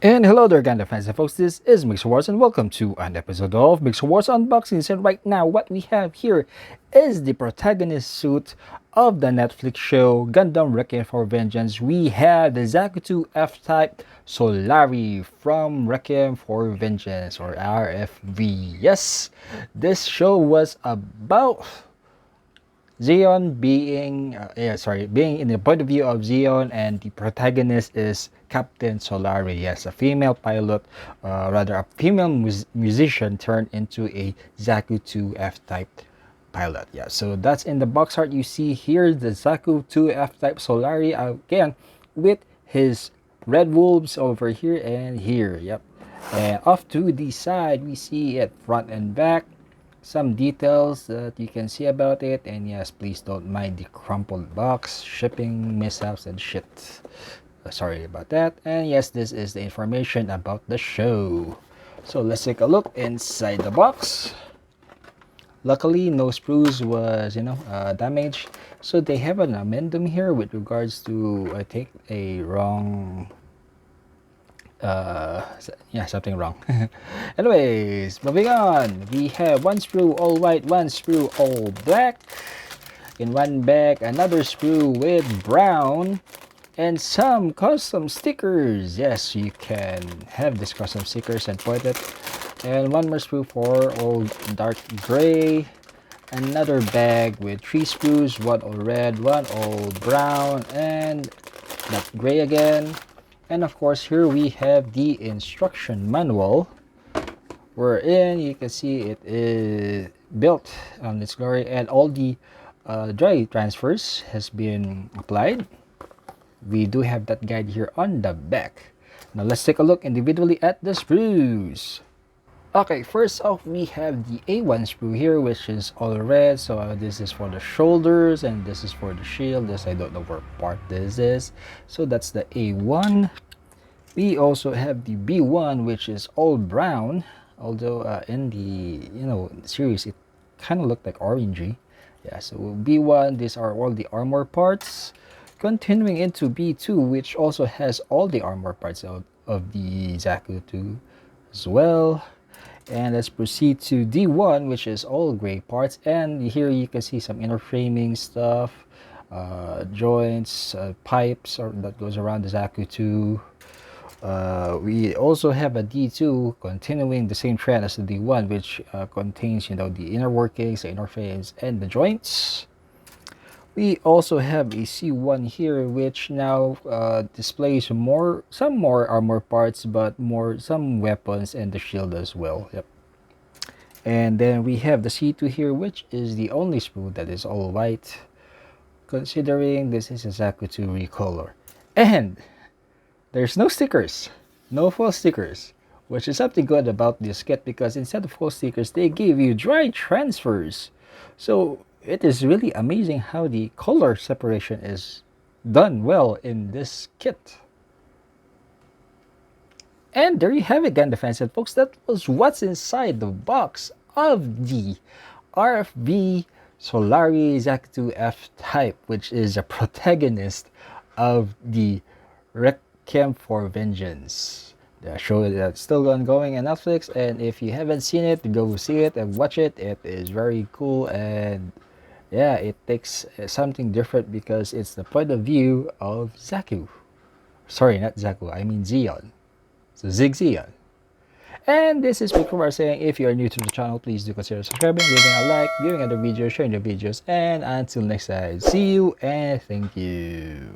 And hello there, Ganda fans and folks, this is Mixerwars and welcome to an episode of Mixerwars Unboxings. And right now, what we have here is the protagonist suit of the Netflix show Gundam Requiem for Vengeance. We have the Zaku 2 F-Type Solari from Requiem for Vengeance, or RFV. Yes, this show was about Zeon being in the point of view of Zeon, and the protagonist is Captain Solari. Yes, a female pilot, a female musician turned into a Zaku 2 F-type pilot. Yeah, so that's in the box art you see here, the Zaku 2 F-type Solari again with his red wolves over here and here. Yep, and off to the side we see it front and back. Some details that you can see about it, and yes, please don't mind the crumpled box, shipping mishaps and shit. Sorry about that. And yes, this is the information about the show. So let's take a look inside the box. Luckily, no sprues was damaged, so they have an amendum here with regards to, I think, a wrong something wrong. Anyways, moving on, we have one sprue all white, one sprue all black. In one bag, another sprue with brown and some custom stickers. Yes, you can have this custom stickers and put it. And one more sprue for all dark gray. Another bag with 3 sprues, one all red, one all brown, and that gray again. And of course, here we have the instruction manual, wherein you can see it is built on its glory, and all the dry transfers has been applied. We do have that guide here on the back. Now let's take a look individually at the sprues. Okay, first off, we have the A1 sprue here, which is all red. So this is for the shoulders, and this is for the shield. This, I don't know what part this is. So that's the A1. We also have the B1, which is all brown. Although in the series, it kind of looked like orangey. Yeah, so B1, these are all the armor parts. Continuing into B2, which also has all the armor parts of the Zaku 2 as well. And let's proceed to D1, which is all gray parts. And here you can see some inner framing stuff, joints, pipes that goes around the Zaku 2. We also have a D2, continuing the same trend as the D1, which contains the inner workings, the inner frames, and the joints. We also have a C1 here, which now displays some more armor parts, but some weapons and the shield as well. Yep. And then we have the C2 here, which is the only sprue that is all white, considering this is a Zaku 2 recolor. And there's no stickers, no full stickers, which is something good about this kit, because instead of full stickers, they give you dry transfers. So it is really amazing how the color separation is done well in this kit. And there you have it, Ganda fans and folks. That was what's inside the box of the RFV Solari Zaku 2 F-Type, which is a protagonist of the Requiem for Vengeance. The show that's still ongoing on Netflix, and if you haven't seen it, go see it and watch it. It is very cool, and yeah, it takes something different because it's the point of view of Zaku. Sorry, not Zaku, I mean Zeon. So Zeon. And this is Mixerwars saying, if you are new to the channel, please do consider subscribing, leaving a like, viewing other videos, sharing the videos, and until next time, see you and thank you.